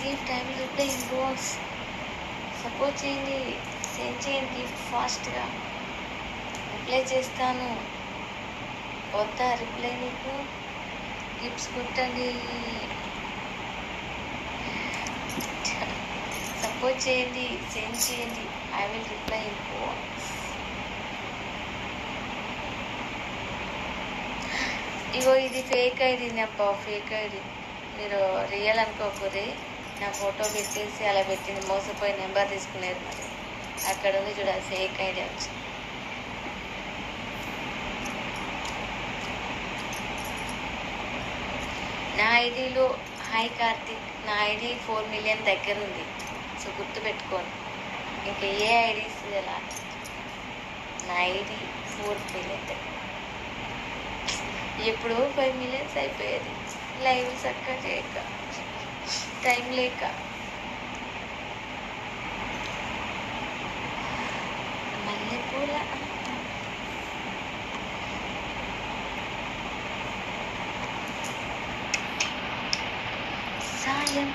Gift I will reply in box. Support చేయండి, send చేయండి gift ఫాస్ట్గా. రిప్లై చేస్తాను. వద్దా రిప్లై మీకు? గిఫ్ట్స్ కొట్టండి, సపోర్ట్ చేయండి, సెండ్ చేయండి. I will reply inbox. ఇగో ఇది ఫేక్ ఐడిని అబ్బా, ఫేక్ ఐడి. మీరు రియల్ అనుకోకూరి. నా ఫోటో పెట్టేసి అలా పెట్టింది, మోసపోయి నెంబర్ తీసుకునేది. మరి అక్కడ ఉంది చూడాలి, ఫేక్ ఐడి వచ్చి. నా ఐడిలో హాయ్ కార్తిక్, నా ఐడి 4 మిలియన్ దగ్గర ఉంది. సో గుర్తుపెట్టుకోండి. ఇంకా ఏ ఐడీస్ ఎలా, నా ఐడి 4 మిలియన్ దగ్గర. ఎప్పుడో 5 మిలియన్స్ అయిపోయేది, లైవ్ చక్కగా చేయక, టైం లేక. మల్లెపూల సాయం